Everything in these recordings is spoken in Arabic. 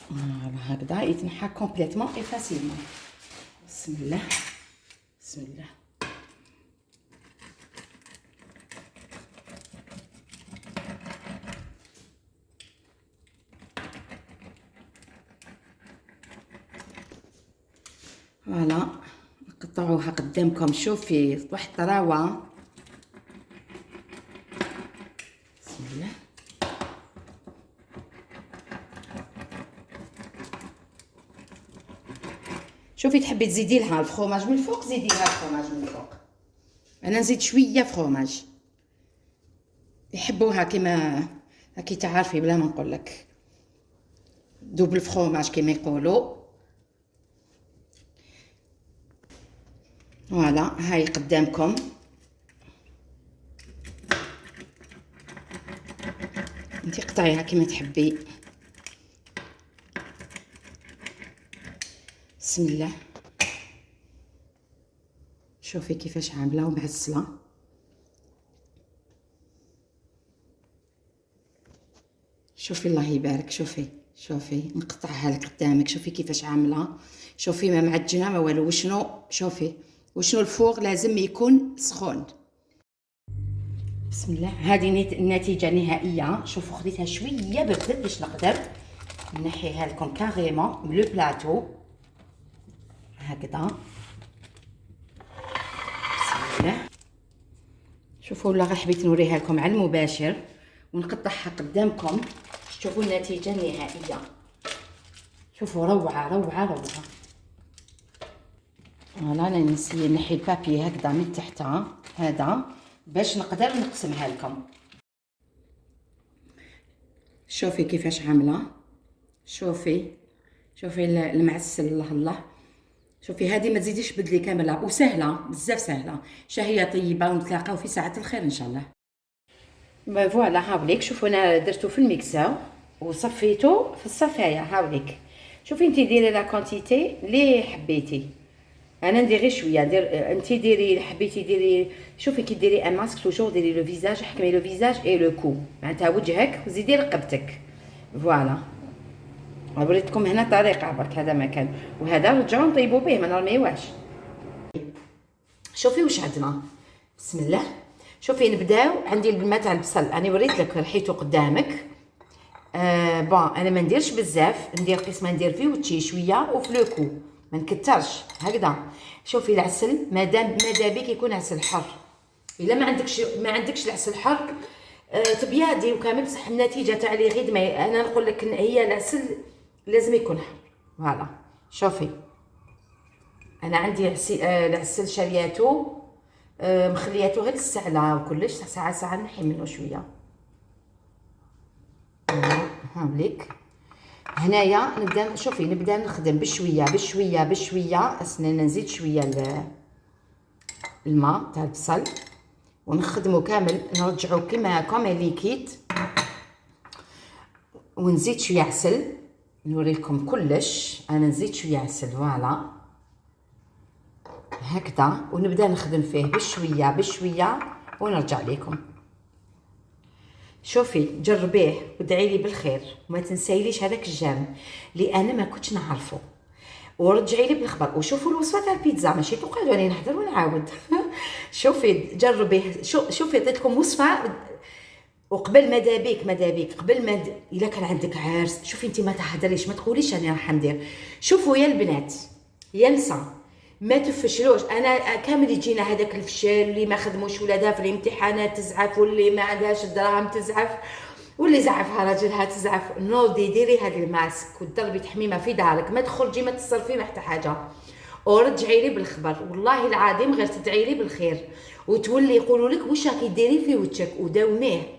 فوالا هكذا يتنحى كومبليتمون اي فاسيلمون. بسم الله بسم الله. فوالا نقطعوها قدامكم. شوفي واحد الطراوه. بسم الله. شوفي تحبي تزيدي لها الفرomاج من الفوق، زيدي لها الفرomاج من الفوق. انا نزيد شويه فرomاج، يحبوها كيما راكي تعرفي بلا ما نقول لك دوبل فرomاج كيما يقولوا. فوالا هاي قدامكم. انتي قطعيها كيما تحبي. بسم الله. شوفي كيفاش عامله ومعسله. شوفي الله يبارك. شوفي نقطعها لك قدامك. شوفي كيفاش عامله. شوفي ما معجنه ما والو. شوفي وشنو الفوغ لازم يكون سخون. بسم الله. هذه النتيجه النهائيه. شوفوا خديتها شويه بردت باش نقدر نحيها لكم كاريمون من لو بلاطو هكذا. بسم الله. شوفوا ولا غير حبيت نوريها لكم على المباشر ونقطعها قدامكم. شوفوا النتيجه النهائيه. شوفوا روعه روعه روعه. فوالا انا نسي نحي البابي هكذا من تحت هذا باش نقدر نقسمها لكم. شوفي كيفاش عامله. شوفي المعسل. الله الله. شوفي هذه ما تزيديش بدلي كامله وسهله بزاف سهله. شهيه طيبه ونتلاقاو في ساعه الخير ان شاء الله. فوالا هاوليك. شوفوا انا درتو في الميكسر وصفيته في الصفايه. هاوليك شوفي انت ديري لا كونتيتي اللي حبيتي. انا ندير غير شويه. انت ديري حبيتي ديري. شوفي كي ديري ان ماسك توجور ديري لو فيزاج. حكمي لو فيزاج اي لو كو معناتها وجهك وزيدي رقبتك. فوالا وريتكم هنا طريقه برك. هذا مكان وهذا رجعوا نطيبوا به ما نرميوهش. شوفي واش عندنا. بسم الله. شوفي نبداو. عندي الماء تاع البصل انا وريت لك ريحيته قدامك. بون انا ما نديرش بزاف. ندير قسمه ندير فيه وتشي شويه وفي لو كو ما نكترش هكذا. شوفي العسل مادام بك يكون عسل حر. الا ما عندكش العسل حر تبيادي وكامل بصح النتيجه تاع لي غيد ما. انا نقول لك هي العسل لازم يكون حر. فوالا شوفي انا عندي العسل شرياتو مخلياتو غير السعله وكلش. ساعه نحي منه شويه. هاوليك هنايا نبدا. شوفي نبدا نخدم بشويه اسنان. نزيد شويه الماء تاع البصل ونخدمو كامل. نرجعو كما ليكيد ونزيد شويه عسل. نوري لكم كلش. انا نزيد شويه عسل. فوالا هكذا ونبدا نخدم فيه بشويه ونرجع لكم. شوفي جربيه وادعي لي بالخير وما تنسايليش هذاك الجام اللي انا ما كنتش نعرفه ورجعي لي بالخبر. وشوفوا الوصفه تاع البيتزا ماشي تقعدوا راني نحضر ونعاود. شوفي جربيه. شوفي عطيتكم وصفه وقبل ما دابيك قبل ما الا كان عندك عرس. شوفي انت ما تهضريش ما تقوليش انا راح ندير. شوفوا يا البنات يا نسا ما تفشلوش. انا كامل يجينا هذاك الفشل اللي ما خدموش ولادها في الامتحانات تزعف واللي ما عندهاش الدراهم تزعف واللي زعفها راجلها تزعف. نوضي ديري هذا الماسك وتضربي تحميمه في دارك. ما تخرجي ما تصرفي ما حتى حاجه ورجعي لي بالخبر. والله العظيم غير تدعي لي بالخير وتولي يقولوا لك واش راكي ديري في وجهك وداوميه.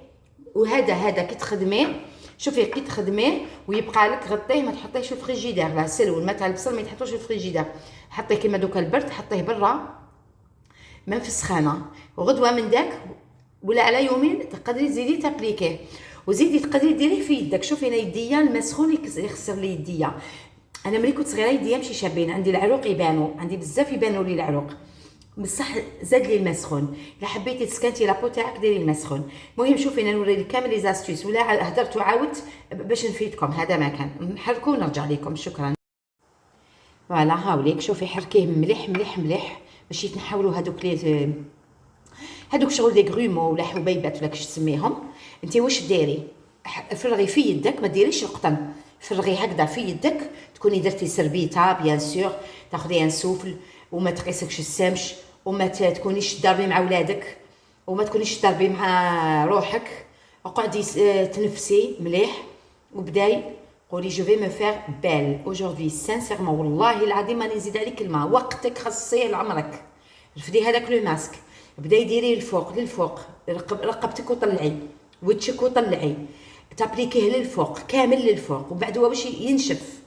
وهذا كي تخدميه. شوفي كي تخدميه ويبقى لك غطيه ما تحطيهش في الفريجيدير. العسل والماء تاع البصل ما يتحطوش في الفريجيدير. حطيه كيما دوكا البرد حطيه برا ما في السخانه. وغدوه من داك ولا على يومين تقدري تزيدي تابليكيه وزيدي تقدري ديريه في يدك. شوفي انا يديا الماء سخون يخسر لي يديا. انا ملي كنت صغيره يديا ماشي شابين. عندي العروق يبانوا عندي بزاف يبانوا لي العروق. بصح زاد لي الماء سخون. الا حبيتي تسكنتي لابو تاعك ديري الماء سخون. المهم شوفي انا نوري لك كامل لي زاستيس، ولا هدرت وعاودت باش نفيدكم. هذا ما كان نحركو ونرجع لكم. شكرا. فوالا هاوليك شوفي حركيه مليح مليح مليح باش يتنحولوا هذوك شغل دي غرومو ولا حبيبات ولا كيش تسميهم. انت واش ديري؟ فرغي في يدك، ما ديريش القطن، فرغي هكذا في يدك. تكوني درتي سربيته بيان سور، تاخذي ان سوفل وما تقيسكش السمش، وما تكونيش تضربي مع ولادك، وما تكونيش تضربي مع روحك. اقعدي تنفسي مليح وبداي قولي جو في مو فير بيل اودجوردي سانسيرمون. والله العظيم ماني نزيد عليك كلمه، وقتك خصيه لعمرك. رفدي هذاك لو ماسك، بداي ديريه للفوق للفوق، رقبتك وطلعي، وجهك وطلعي، تابليكيه للفوق كامل للفوق. وبعد هو باش ينشف.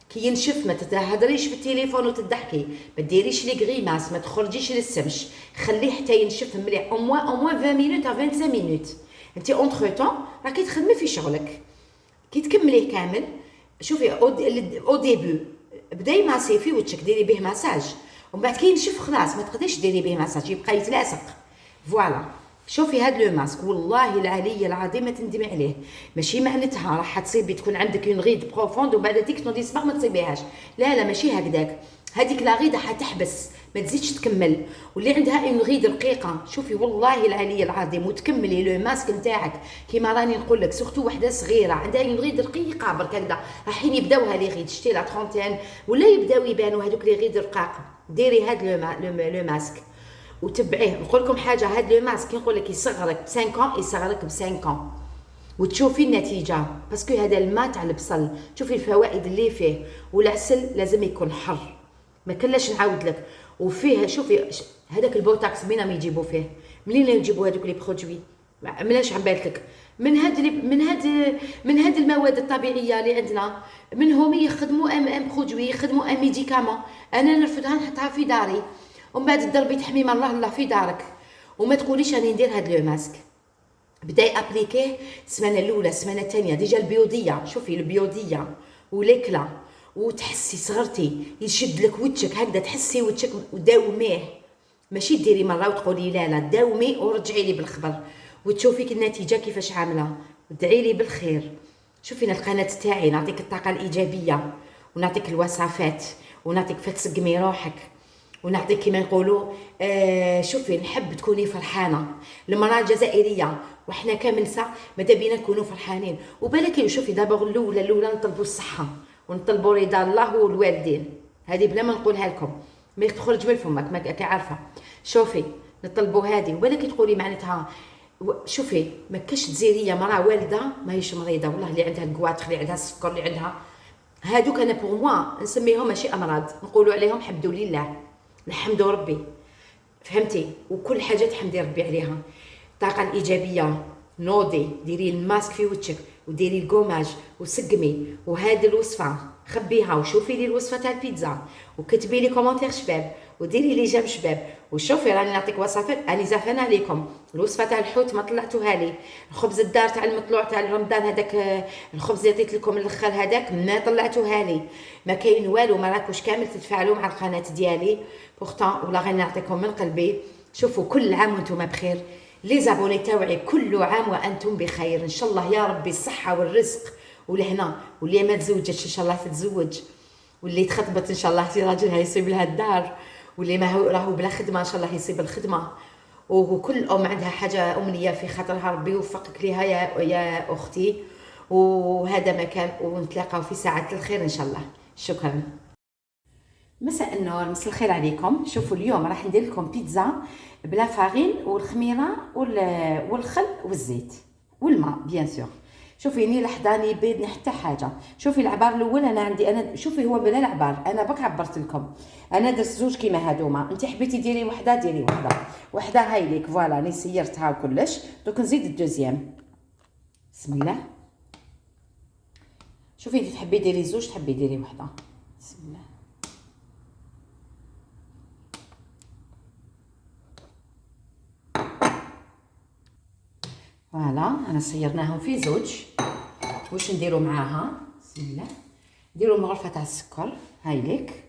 كي ينشف ما تهضريش في التليفون وتضحكي، ما ديريش لي غريماس، ما تخرجيش للسمش، خليه حتى ينشف مليح او موان 20 مينوت ا 25 مينوت. انت اونتر طون راكي تخدمي في شغلك. كي تكمليه كامل شوفي او ديبو بداي ماسي في وجهك، ديري به مساج، ومن بعد كي ينشف خلاص ما تقدريش ديري به مساج، يبقى يتلاصق. فوالا شوفي هاد لو ماسك والله العلي العظيم ما تندمي عليه. ماشي معناتها راح تصيبي تكون عندك اون غيد بروفوند وبعد ديك تنوضي الصباح ما تصيبيهاش، لا لا ماشي هكذاك. هذيك لا غيده حتحبس ما تزيدش تكمل. واللي عندها اون غيد رقيقه شوفي والله العلي العظيم وتكملي لو ماسك نتاعك كيما راني نقول لك. سورتو وحده صغيره عندها اون غيد رقيقه برك هكذا، راحين يبداوها لي غيد شتي لا ترونتين ولا يبداو يبانوا هذوك لي غيد رقاق. ديري هاد لو ماسك وتبعيه. نقول لكم حاجه، هاد لو ماسك نقول لك يصغرك ب 5 ans يصغرك ب 5 ans وتشوفي النتيجه. باسكو هذا الماء تاع البصل شوفي الفوائد اللي فيه، والعسل لازم يكون حر ما كلاش نعاود لك. وفيه شوفي هذاك البوتاكس منين ما يجيبوا فيه، منين يجيبوا هذوك لي برودوي؟ ملاش عم بالك من هاد المواد الطبيعيه اللي عندنا، منهم يخدموا ام برودوي، يخدموا ام ميديكامون. انا نرفدها نحطها في داري، ومن بعد تضربي تحميم الله الله في دارك. وما تقوليش راني ندير هاد لو ماسك. بداي ابليكيه السمانه الاولى السمانه الثانيه ديجا البيوديه. شوفي البيوديه وليكلا وتحسي صغرتي يشد لك وجهك هكذا، تحسي وجهك وداوميه. ماشي ديري مره وتقولي لا لا، داومي ورجعي لي بالخبر وتشوفي النتيجه كيفاش عامله. ودعي لي بالخير. شوفي القناه تاعي نعطيك الطاقه الايجابيه ونعطيك الوصفات ونعطيك فتسقمي روحك ونعطيك كيما نقولوا شوفي نحب تكوني فرحانه. المراه الجزائريه وحنا كمنسا ماذا بينا نكونوا فرحانين. وبالك شوفي دابا الاولى نطلبوا الصحه ونطلبوا رضا الله والوالدين، هذه بلا ما نقولها لكم ما تخرج من فمك ما عارفه. شوفي نطلبوا هذه. وبالك تقولي معناتها شوفي ما كاش جزائريه مراه والده ماهيش مريضه، والله اللي عندها الكواطخ اللي عندها السكر اللي عندها هادوك انا بور موا نسميهم ماشي امراض، نقولوا عليهم حمدوا لله نحمدوا ربي. فهمتي؟ وكل حاجه تحمدي ربي عليها. الطاقه الايجابيه نوضي ديري الماسك في وجهك وديري الكوماج وسقمي. وهذه الوصفه خبيها وشوفي لي الوصفه تاع البيتزا وكتبي لي كومونتير شباب وديري لي جيم شباب. وشوفي راني نعطيك وصفات راني زافانه عليكم. الوصفه تاع الحوت ما طلعتوها لي، الخبز الدار تاع المطلوع تاع رمضان هذاك الخبز اللي عطيت لكم الاخر هذاك ما طلعتوها لي. ما كاين والو، ما راكوش كامل تتفاعلوا مع القناه ديالي بورتون ولا غير نعطيكم من قلبي. شوفوا كل عام وانتم بخير. لي زابوني تاوعي كل عام وانتم بخير ان شاء الله يا ربي. الصحه والرزق والهنا. واللي ما تزوجتش ان شاء الله تتزوج، واللي تخطبت ان شاء الله في راجلها يصيب لها الدار، واللي ما هو راهو بلا خدمه ان شاء الله يصيب الخدمه. وكل ام عندها حاجه امنيه في خاطرها ربي يوفقك ليها يا اختي. وهذا مكان ونتلاقاو في ساعه الخير ان شاء الله. شكرا. مساء النور، مساء الخير عليكم. شوفوا اليوم راح ندير لكم بيتزا بلا فارين والخميره والخل والزيت والماء بيان سور. شوفي ني لحظاني بيض حتى حاجه. شوفي العبار الاول انا عندي انا شوفي هو بلا العبار، انا بك عبرت لكم. انا درت زوج كيما هادوما، انت حبيتي ديري وحده ديري وحده هاي ليك. فوالا راني سيرتها وكلش. دوك نزيد الدوزيام. بسم الله. شوفي انت تحبي ديري زوج تحبي ديري وحده. بسم الله. فوالا انا صيرناهم في زوج. واش نديروا معاها؟ بسم الله. نديروا مغرفه تاع السكر هاي ليك.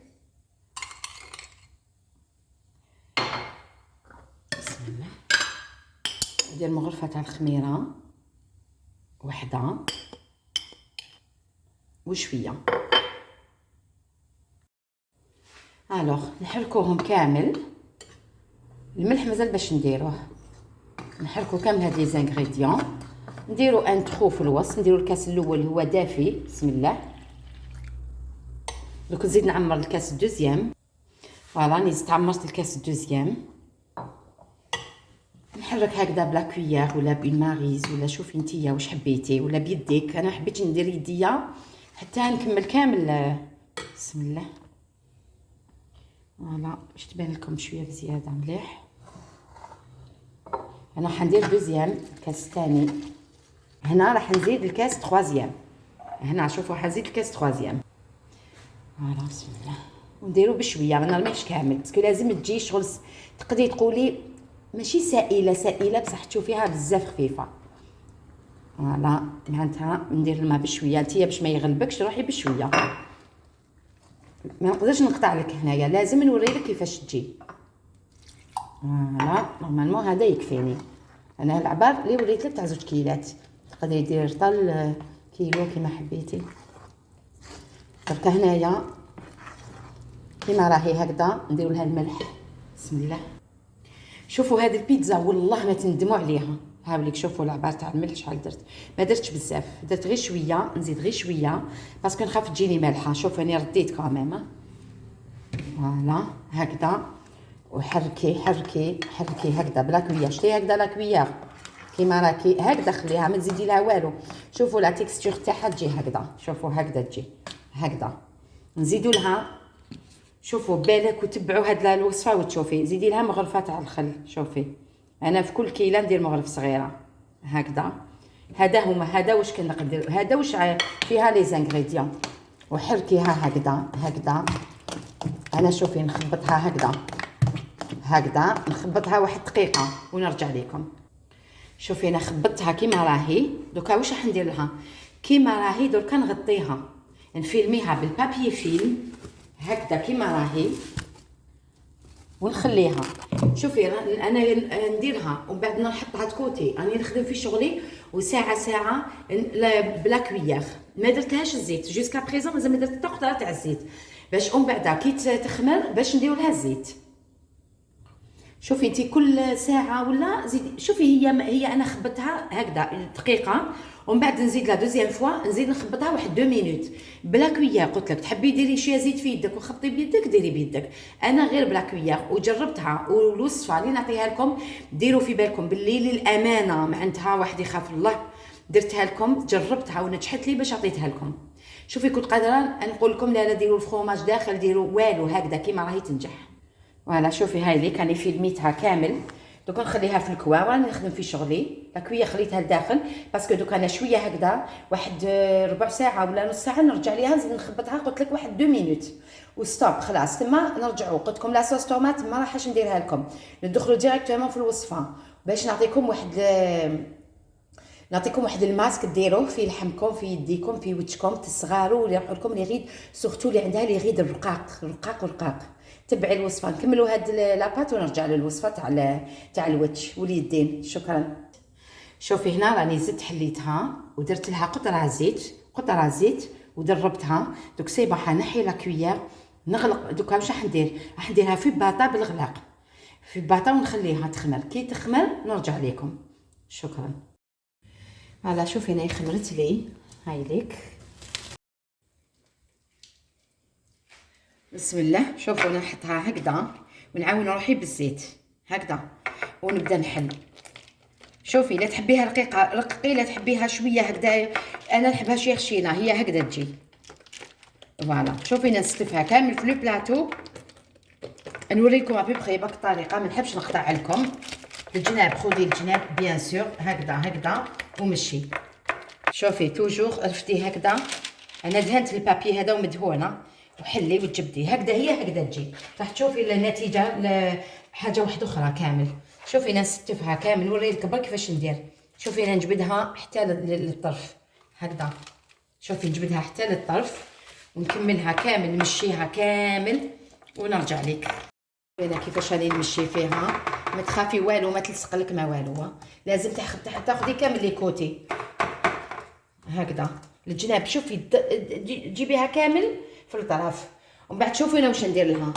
ندير مغرفه تاع الخميره وحده وشويه. الوغ نحركوهم كامل. الملح مازال باش نديروه. نحركو كامل هاد لي زانغريديون. نديرو ان تخو في الوسط. نديرو الكاس الاول هو دافي. بسم الله. دوك نزيد نعمر الكاس الدوزيام. فوالا نزيد عمرت الكاس الدوزيام. نحرك هكذا بلا كويير ولا بين ماريز ولا شوفي نتيا واش حبيتي ولا بيديك. انا حبيت ندير يديا حتى نكمل كامل. بسم الله. فوالا باش تبان لكم شويه بزياده مليح. انا حندير دوزيام الكاس الثاني. هنا راح نزيد الكاس تخوازيام. هنا شوفوا حنزيد الكاس تخوازيام. فوالا بسم الله. ونديرو بشويه ما نرميهش كامل باسكو لازم تجي شغل تقدري تقولي ماشي سائله بصح تشوفيها بزاف خفيفه. فوالا معناتها ندير الماء بشويه. نتيا باش ما يغلبكش روحي بشويه. ما نقدرش نقطع لك هنايا لازم نوري لك كيفاش تجي. فوالا نورمالمون هذا يكفيني. انا العبار اللي وريت لك تاع 2 كيلات تقدري دير طال كيلو كيما حبيتي. درك هنايا كيما راهي هكذا نديرو لها الملح. بسم الله. شوفوا هذه البيتزا والله ما تندموا عليها. هاوليك شوفوا العبار تاع الملح شحال درت. ما درتش بزاف درت غير شويه. نزيد غير شويه باسكو نخاف تجيني مالحه. شوف راني رديت كاميم. فوالا هكذا وحركي حركي حركي هكذا بلا كويير. شتي هكذا لا كويير كيما راكي هكذا خليها ما تزيدي لها والو. شوفوا لا تيكستور تاعها تجي هكذا. شوفوا هكذا تجي هكذا. نزيدو لها شوفوا بالك وتبعوا هاد الوصفه وتشوفي. زيدي لها مغرفه تاع الخل. شوفي انا في كل كيله ندير مغرف صغيره هكذا. هذا واش كنقدر هذا واش فيها لي زانغريديون. وحركيها هكذا. انا شوفي نخبطها هكذا نخبطها واحد دقيقه ونرجع لكم. شوفي انا خبطتها كيما راهي. دوكا واش راح ندير لها كيما راهي. دركا نغطيها نفيلميها بالبابي فيلم هكذا كيما راهي ونخليها. شوفي انا نديرها ومن بعد نحطها تكوتي. راني نخدم في شغلي وساعه بلا كويير. ما درتلهاش الزيت جوسكا بريزون. مازال ما درت حتى قطره تاع الزيت باش ومن بعد كي تخمر باش نديرو لها الزيت. شوفي انت كل ساعه ولا زيدي. شوفي هي انا خبطتها هكذا دقيقه ومن بعد نزيد لا دوزيام فوا نزيد نخبطها واحد 2 مينوت بلا كويير. قلت لك تحبي ديري شويه زيت في يدك وخبطي بيدك ديري بيدك. انا غير بلا كويير وجربتها. والوصفه اللي نعطيها لكم ديروا في بالكم باللي للامانه معناتها واحد يخاف الله. درتها لكم جربتها ونجحت لي باش عطيتها لكم. شوفي كنت قادره نقول لكم لا ديروا الفرomاج داخل ديروا والو هكذا كيما راهي تنجح. فوالا شوفي هاي اللي كاني فيلميتها كامل. دوك نخليها في الكوا وانا نخدم في شغلي. لاكويه خليتها لداخل باسكو دوك انا شويه هكذا واحد ربع ساعه ولا نص ساعه نرجع ليها نزيد نخبطها. قلت لك واحد 2 مينوت وستوب خلاص. تما نرجعوا. قلت لكم لا صوص طوماط ما راحش نديرها لكم. ندخلوا ديريكتومون في الوصفه باش نعطيكم واحد الماسك ديروه في لحمكم في يديكم في وجهكم تصغاروا ويروحوا لكم لي غيد سورتو اللي عندها لي غيد رقاق. تبعي الوصفه. نكملوا هاد لاباط ونرجع للوصفه تاع الوجه واليدين. شكرا. شوفي هنا راني زدت حليتها ودرت لها قطره زيت ودربتها. دوك سيبا حنحي لا كويير نغلق. دوكا واش راح نديرها في باطا بالغلاق في باطا ونخليها تخمر. كي تخمر نرجع لكم. شكرا. فوالا شوفي هنا خمرت لي. هاي ليك. بسم الله. شوفوا انا نحطها هكذا ونعاون روحي بالزيت هكذا ونبدا نحل. شوفي لا تحبيها رقيقه لا تحبيها شويه هكذا. انا نحبها شويه خشينه هي هكذا تجي. فوالا شوفي نستفها كامل في لو بلاطو. نوريكم ابيبخي باك الطريقه. ما نحبش نقطع لكم الجناب. خذي الجناب بيان سور هكذا ومشي. شوفي توجور رفتي هكذا. انا دهنت البابي هذا ومدهونه وحلي وتجبدي هكذا تجي. راح تشوفي النتيجه حاجه واحده اخرى كامل. شوفي انا نستفها كامل. نوريلك برك كيفاش ندير. شوفي انا نجبدها حتى للطرف هكذا. شوفي نجبدها حتى للطرف ونكملها كامل نمشيها كامل ونرجع لك. انا كيفاش راني نمشي فيها ما تخافي والو، ما تلصق لك ما والو. لازم تاخدي كامل لي كوتي هكذا الجناب. شوفي تجيبيها كامل في الطرف، ومن بعد شوفي انا واش ندير لها.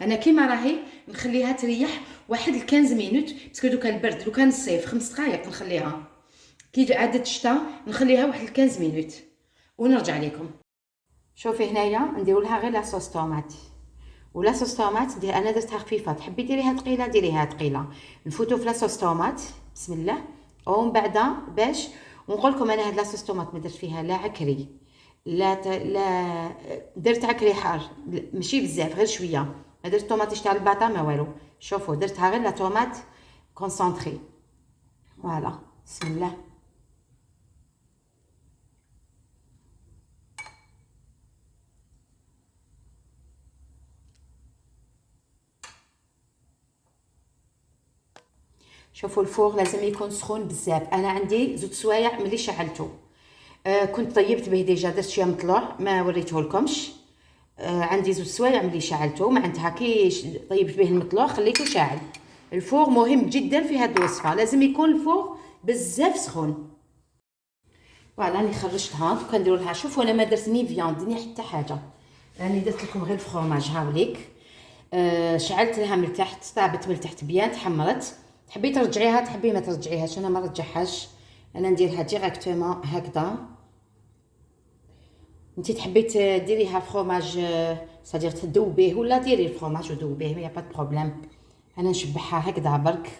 انا كيما راهي نخليها تريح واحد 15 مينوت، باسكو دوكا البرد، لو كان الصيف 5 دقائق نخليها، كي عادت الشتاء نخليها واحد 15 مينوت ونرجع لكم. شوفي هنايا نديروا لها غير لاصوص طوماط، ولا صوص طوماط دير انا درتها خفيفه، تحبي ديريها ثقيله ديريها ثقيله. نفوتوا في لاصوص طوماط بسم الله. ومن بعد باش ونقول لكم انا هاد لاصوص طوماط ما درت فيها لا عكري لا درت عكري حار، ماشي بزاف غير شويه، ما درت طوماطيش تاع الباطا ما والو. شوفوا درتها غير لا طوماط كونسونطري. فوالا بسم الله. شوفوا الفوغ لازم يكون سخون بزاف. انا عندي 2 سوايع ملي شعلته، كنت طيبت به ديجا، درت شويه مطلوع ما وريته لكمش. عندي 2 سوايع ملي شعلته، معناتها كي طيبت به المطلوع خليته شاعل. الفوغ مهم جدا في هذه الوصفه، لازم يكون الفوغ بزاف سخون. فوالا راني خرجتها دوكا نديروا لها. شوفوا انا ما درت ني فياند ني حتى حاجه، راني درت لكم غير الفرomاج هاوليك. شعلت لها من التحت، طابت من التحت بيان، تحمرت. تحبي ترجعيها تحبي ما ترجعيهاش، انا ما رجعهاش، انا نديرها ديريكتومون هكذا. انت تحبي ديريها فرomاج صدير تذوبيه ولا ديري الفرomاج وذوبيه، يا با دو بروبليم. انا نشبعها هكذا برك،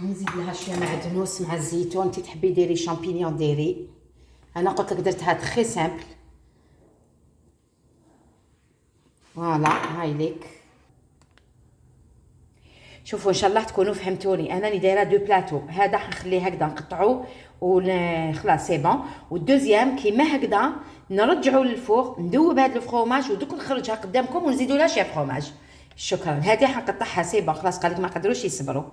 نزيد لها شويه معدنوس مع الزيتون. انت تحبي ديري شامبينيون ديري، انا قلت لك درتها تري سامبل. فوالا هاي ليك. شوفوا ان شاء الله تكونوا فهمتوني. انا اللي دايره 2 بلاطو، هذا حنخليه هكذا نقطعو وخلاص سي بون. والدوزيام كيما هكذا نرجعو للفوق، ندوب هذا الفرomاج ودوك نخرجها قدامكم ونزيدوا لها شي فرomاج. شكرا. هذه حنقطعها سي بون خلاص، قالك ما قدروش يصبروا.